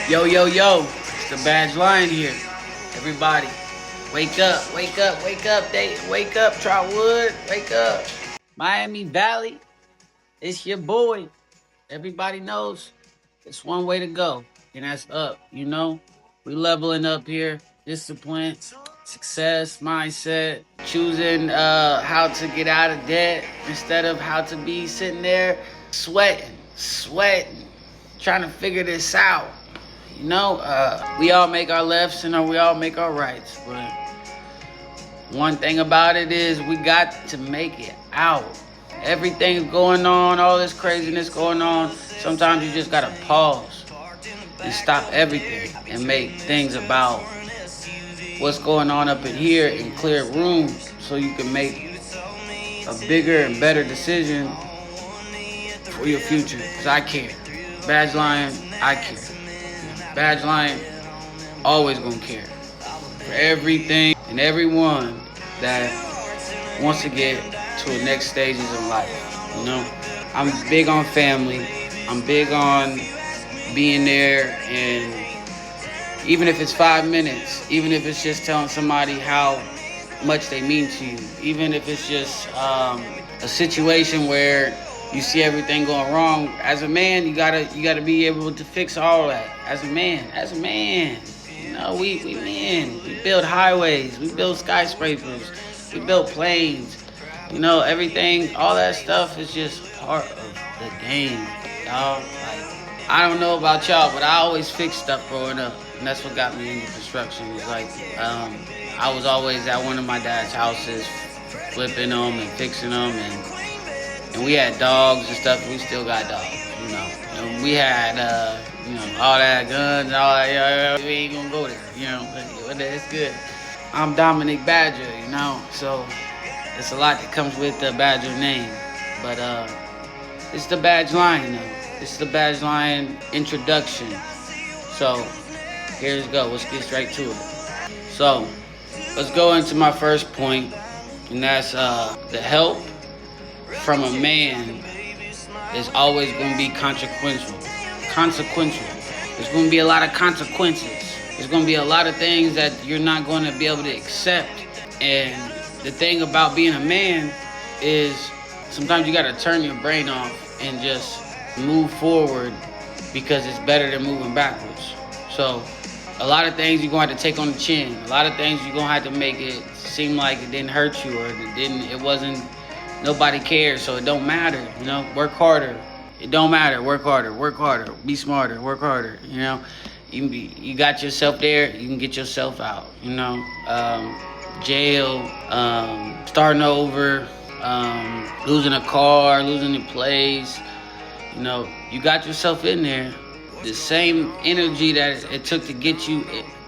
Yo, yo, yo, it's the Badge Lion here. Everybody, wake up, wake up, wake up, wake up, Trotwood, wake up. Miami Valley, it's your boy. Everybody knows it's one way to go, and that's up, We leveling up here, discipline, success, mindset, choosing how to get out of debt instead of how to be sitting there sweating, trying to figure this out. We all make our lefts and we all make our rights. But one thing about it is we got to make it out. Everything's going on, all this craziness going on. Sometimes you just gotta pause and stop everything and make things about what's going on up in here and clear rooms so you can make a bigger and better decision for your future. Because I care. Badge Lion, I care. Badge Lion, always gonna care for everything and everyone that wants to get to the next stages of life. I'm big on family. I'm big on being there, and even if it's 5 minutes, even if it's just telling somebody how much they mean to you, even if it's just a situation where you see everything going wrong. As a man, you gotta be able to fix all that. As a man, we men. We build highways, we build skyscrapers, we build planes. Everything, all that stuff is just part of the game, y'all. Like, I don't know about y'all, but I always fix stuff growing up, and that's what got me into construction. It's like I was always at one of my dad's houses, flipping them and fixing them, and we had dogs and stuff. We still got dogs, And we had, all that guns and all that. We ain't gonna go there, but it's good. I'm Dominic Badger, so it's a lot that comes with the Badger name. But it's the Badge Lion now. It's the Badge Lion introduction. So here's go. Let's get straight to it. So let's go into my first point, and that's the help from a man is always going to be consequential. There's going to be a lot of consequences. There's going to be a lot of things that you're not going to be able to accept. And the thing about being a man is sometimes you got to turn your brain off and just move forward, because it's better than moving backwards. So a lot of things you're going to have to take on the chin. A lot of things you're going to have to make it seem like it didn't hurt you, or it wasn't, nobody cares, so it don't matter, work harder. It don't matter, work harder, be smarter, work harder, You got yourself there, you can get yourself out, jail, starting over, losing a car, losing a place, you got yourself in there. The same energy that it took to get you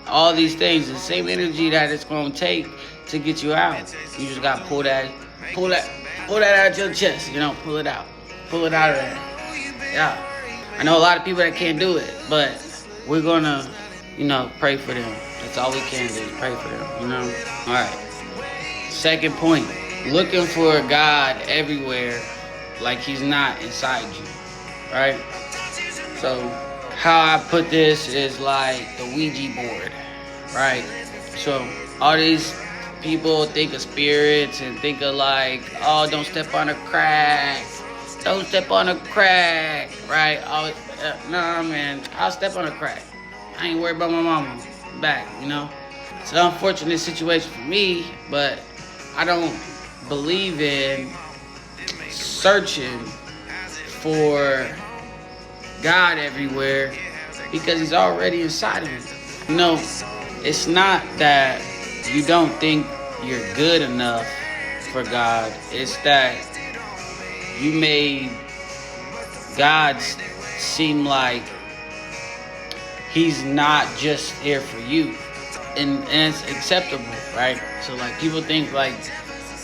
all these things, the same energy that it's going to take to get you out. You just got to pull that out your chest, pull it out of there. Yeah, I know a lot of people that can't do it, but we're gonna, pray for them. That's all we can do, is pray for them, All right. Second point, looking for God everywhere, like He's not inside you, right? So how I put this is like the Ouija board, right? So all these people think of spirits and think of like, oh, don't step on a crack. Don't step on a crack, right? Nah, man, I'll step on a crack. I ain't worried about my mama back, It's an unfortunate situation for me, but I don't believe in searching for God everywhere, because He's already inside of me. It's not that you don't think you're good enough for God. It's that you made God seem like He's not just here for you. And it's acceptable, right? So like people think like,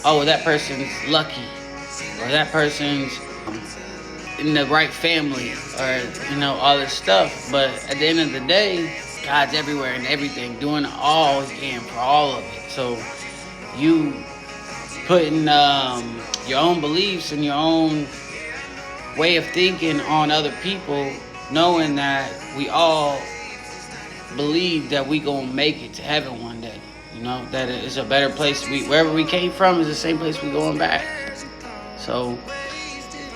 oh, well, that person's lucky, or that person's in the right family, or all this stuff. But at the end of the day, God's everywhere and everything, doing all He can for all of it. So you putting your own beliefs and your own way of thinking on other people, knowing that we all believe that we gonna make it to heaven one day. You know, that it's a better place. Wherever we came from is the same place we going back. So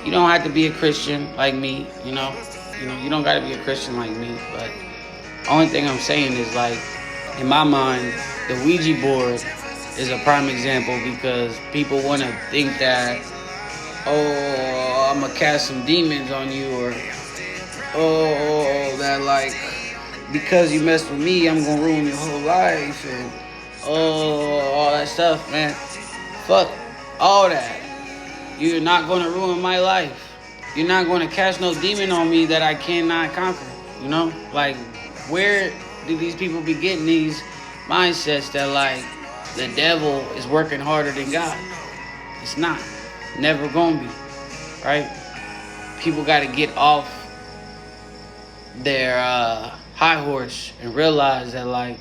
you don't have to be a Christian like me. You know, you don't got to be a Christian like me. But only thing I'm saying is, like, in my mind, the Ouija board is a prime example because people want to think that, oh, I'm gonna cast some demons on you, or oh, that, like, because you messed with me, I'm gonna ruin your whole life, and all that stuff, man. Fuck all that. You're not gonna ruin my life. You're not gonna cast no demon on me that I cannot conquer. You know, like, where do these people be getting these mindsets that, like, the devil is working harder than God? It's not. Never gonna be. Right? People gotta get off their high horse and realize that, like,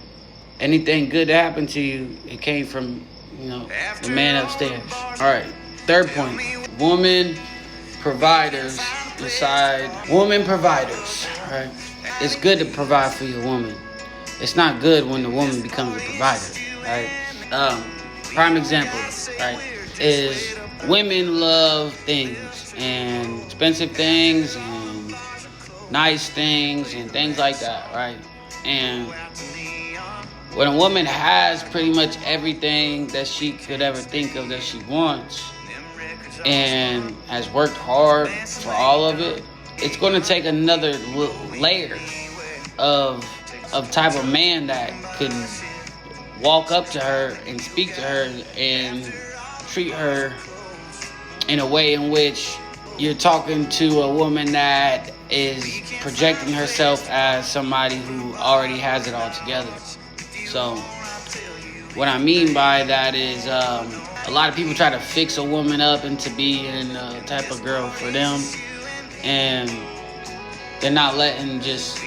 anything good that happened to you, it came from, the man upstairs. Alright, third point. Woman providers decide. Woman providers, right? It's good to provide for your woman. It's not good when the woman becomes a provider, right? Prime example, right, is women love things, and expensive things, and nice things, and things like that, right? And when a woman has pretty much everything that she could ever think of that she wants, and has worked hard for all of it, it's going to take another layer of type of man that can walk up to her and speak to her and treat her in a way in which you're talking to a woman that is projecting herself as somebody who already has it all together. So what I mean by that is a lot of people try to fix a woman up into being a type of girl for them, and they're not letting just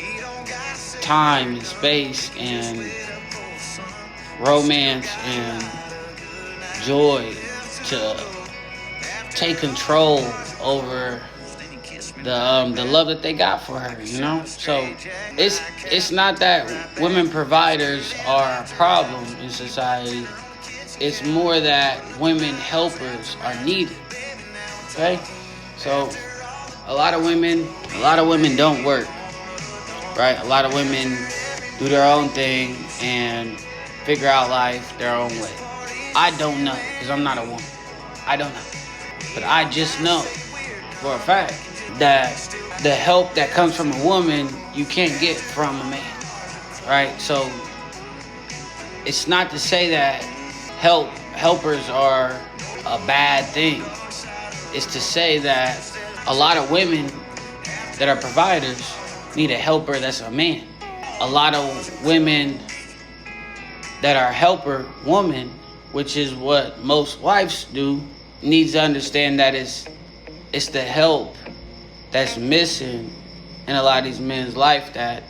time and space and romance and joy to take control over the love that they got for her, So it's not that women providers are a problem in society. It's more that women helpers are needed. Okay? So a lot of women don't work. Right? A lot of women do their own thing and figure out life their own way. I don't know, because I'm not a woman. I don't know. But I just know for a fact that the help that comes from a woman, you can't get from a man. Right? So it's not to say that helpers are a bad thing. It's to say that a lot of women that are providers need a helper that's a man. A lot of women that are helper woman, which is what most wives do, needs to understand that it's the help that's missing in a lot of these men's life, that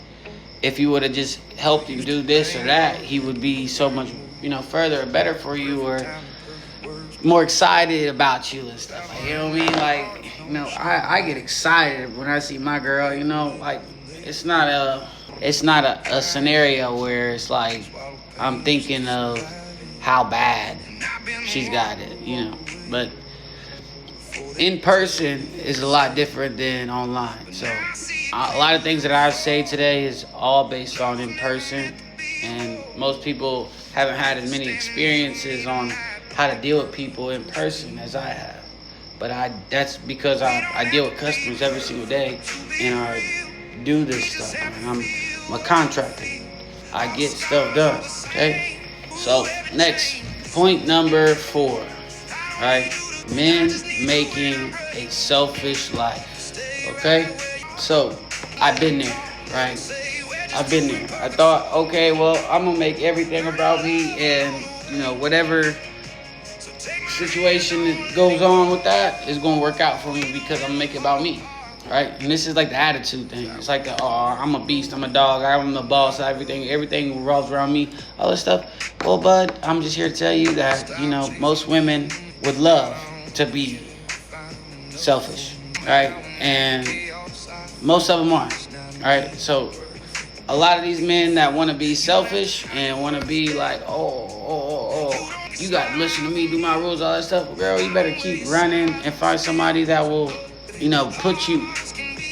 if you would have just helped him do this or that, he would be so much, further or better for you, or more excited about you and stuff. Like, you know what I mean? Like, I get excited when I see my girl, like, it's not a scenario where it's like I'm thinking of how bad she's got it, But in person is a lot different than online. So a lot of things that I say today is all based on in person, and most people haven't had as many experiences on how to deal with people in person as I have. But that's because I deal with customers every single day, and I do this stuff. I'm a contractor. I get stuff done. Okay? So next, point number 4. Right? Men making a selfish life. Okay? So I've been there, right? I've been there. I thought, okay, well, I'm gonna make everything about me, and whatever situation that goes on with that is gonna work out for me because I'm gonna make it about me, right? And this is like the attitude thing. It's like I'm a beast, I'm a dog, I'm the boss, everything revolves around me, all this stuff. Well, bud, I'm just here to tell you that most women would love to be selfish, right? And most of them aren't, right? So a lot of these men that want to be selfish and want to be like, you got to listen to me, do my rules, all that stuff. Girl, you better keep running and find somebody that will, put you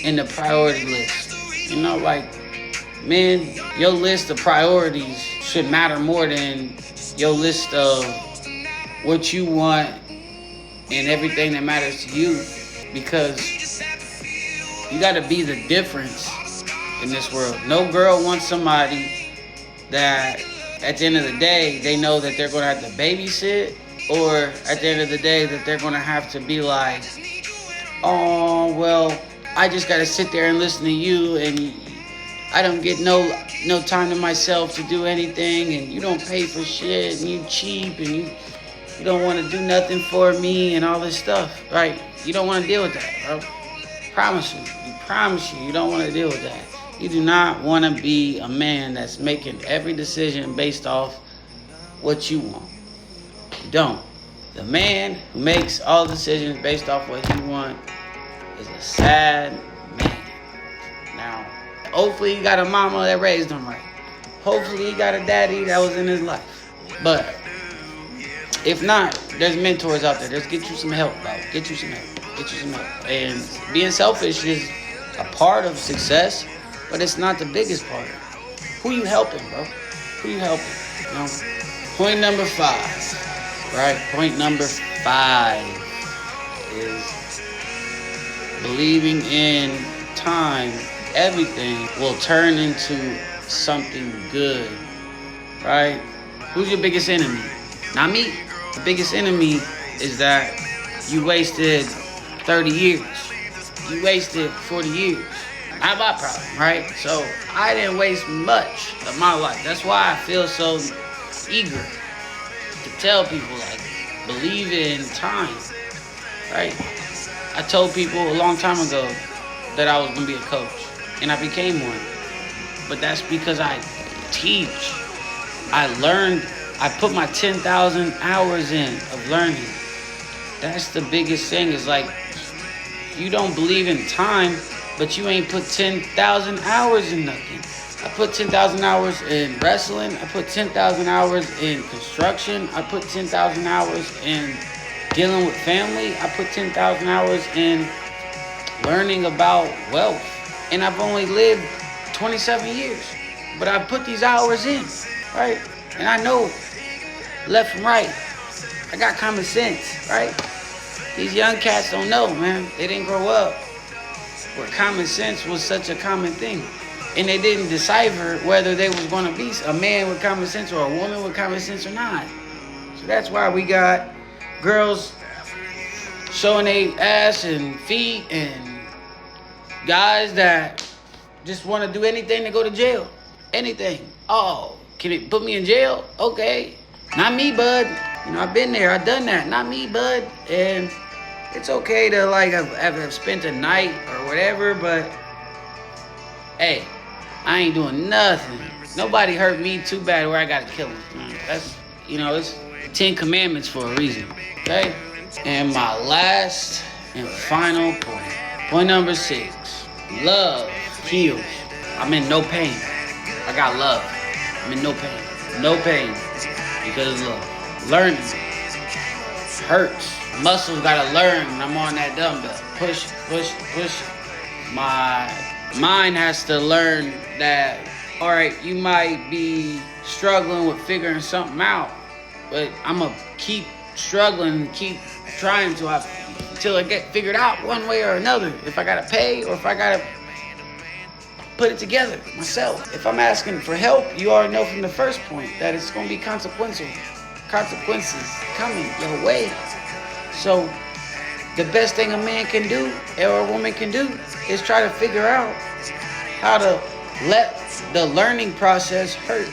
in the priority list. Like, men, your list of priorities should matter more than your list of what you want and everything that matters to you, because you got to be the difference in this world. No girl wants somebody that at the end of the day they know that they're going to have to babysit, or at the end of the day that they're going to have to be like, oh, well, I just got to sit there and listen to you, and I don't get no time to myself to do anything, and you don't pay for shit, and you cheap, and you don't want to do nothing for me, and all this stuff, right? You don't want to deal with that, bro. Promise you don't want to deal with that. You do not want to be a man that's making every decision based off what you want. You don't. The man who makes all decisions based off what he wants is a sad man. Now, hopefully he got a mama that raised him right. Hopefully he got a daddy that was in his life. But if not, there's mentors out there. Just get you some help, bro. Get you some help. And being selfish is a part of success, but it's not the biggest part. Who you helping, bro? Who you helping? Point number 5, right? Point number 5 is believing in time. Everything will turn into something good, right? Who's your biggest enemy? Not me. The biggest enemy is that you wasted 30 years. You wasted 40 years. Not my problem, right? So I didn't waste much of my life. That's why I feel so eager to tell people, like, believe in time, right? I told people a long time ago that I was going to be a coach, and I became one. But that's because I teach. I learned. I put my 10,000 hours in of learning. That's the biggest thing, is like, you don't believe in time, but you ain't put 10,000 hours in nothing. I put 10,000 hours in wrestling. I put 10,000 hours in construction. I put 10,000 hours in dealing with family. I put 10,000 hours in learning about wealth. And I've only lived 27 years. But I put these hours in, right? And I know left from right. I got common sense, right? These young cats don't know, man. They didn't grow up where common sense was such a common thing. And they didn't decipher whether they was going to be a man with common sense or a woman with common sense or not. So that's why we got girls showing their ass and feet, and guys that just want to do anything to go to jail. Anything. Oh, can it put me in jail? Okay. Not me, bud. I've been there. I've done that. Not me, bud. And it's okay to, like, have spent a night or whatever, but hey, I ain't doing nothing. Nobody hurt me too bad where I gotta kill him. That's, it's 10 commandments for a reason, okay? And my last and final point. Point number 6. Love heals. I'm in no pain. I got love. I'm in no pain. No pain because of love. Learning hurts. Muscles gotta learn when I'm on that dumbbell. Push. My mind has to learn that, all right, you might be struggling with figuring something out, but I'm gonna keep struggling, keep trying until I get figured out one way or another. If I gotta pay or if I gotta put it together myself. If I'm asking for help, you already know from the first point that it's gonna be consequences coming your way. So the best thing a man can do or a woman can do is try to figure out how to let the learning process hurt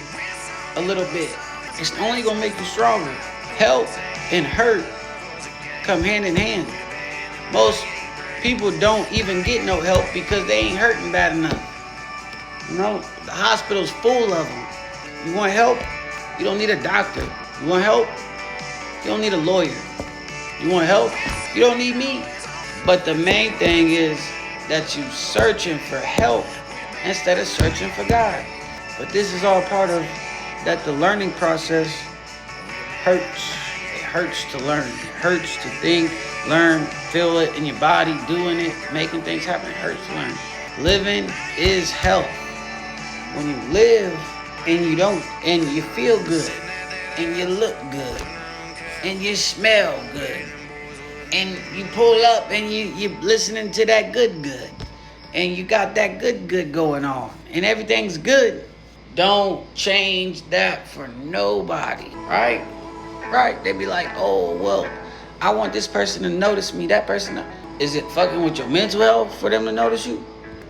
a little bit. It's only gonna make you stronger. Help and hurt come hand in hand. Most people don't even get no help because they ain't hurting bad enough. The hospital's full of them. You want help? You don't need a doctor. You want help? You don't need a lawyer. You want help? You don't need me. But the main thing is that you searching for help instead of searching for God. But this is all part of that. The learning process hurts. It hurts to learn. It hurts to think, learn, feel it in your body, doing it, making things happen. It hurts to learn. Living is health. When you live and you feel good, and you look good, and you smell good, and you pull up and you're listening to that good, and you got that good going on, and everything's good, don't change that for nobody, right? Right? They be like, oh, well, I want this person to notice me, that person. Is it fucking with your mental health for them to notice you?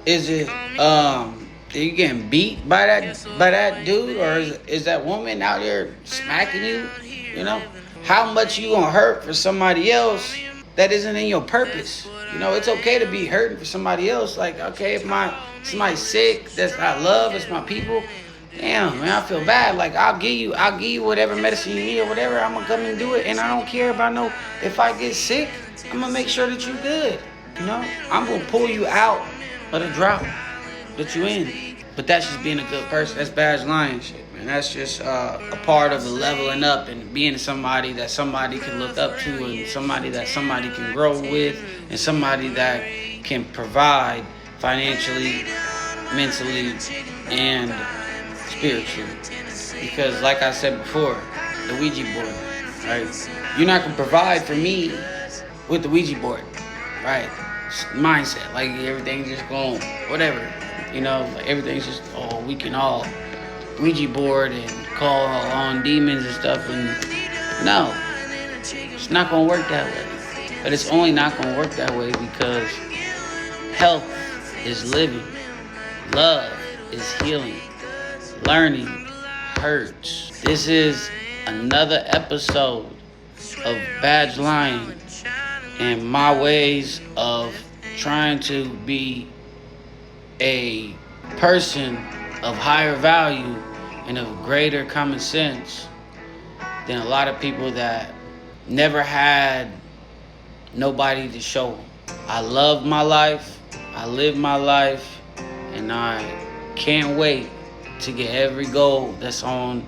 Is it, are you getting beat by that dude? Or is that woman out there smacking you? You know? How much you gonna hurt for somebody else that isn't in your purpose? You know, it's okay to be hurting for somebody else. Like, okay, if somebody's sick, that's I love, it's my people. Damn, man, I feel bad. Like, I'll give you whatever medicine you need or whatever. I'm gonna come and do it, and I don't care about if I get sick. I'm gonna make sure that you're good. You know, I'm gonna pull you out of the drought that you in. But that's just being a good person. That's badge lion shit, man. That's just a part of the leveling up and being somebody that somebody can look up to, and somebody that somebody can grow with, and somebody that can provide financially, mentally, and spiritually. Because like I said before, the Ouija board, right? You're not gonna provide for me with the Ouija board, right? Mindset, like everything's just going, whatever, you know, like everything's just, oh, we can all Ouija board and call on demons and stuff, and no, it's not gonna work that way. But it's only not gonna work that way because health is living, love is healing, learning hurts. This is another episode of Badge Lion and my ways of trying to be a person of higher value and of greater common sense than a lot of people that never had nobody to show them. I love my life, I live my life, and I can't wait to get every goal that's on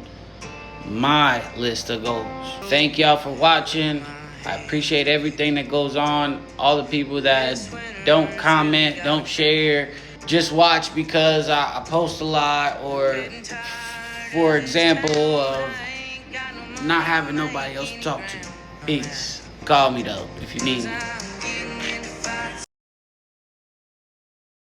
my list of goals. Thank y'all for watching. I appreciate everything that goes on. All the people that don't comment, don't share, just watch because I post a lot, or for example of not having nobody else to talk to. Peace. Call me though if you need me.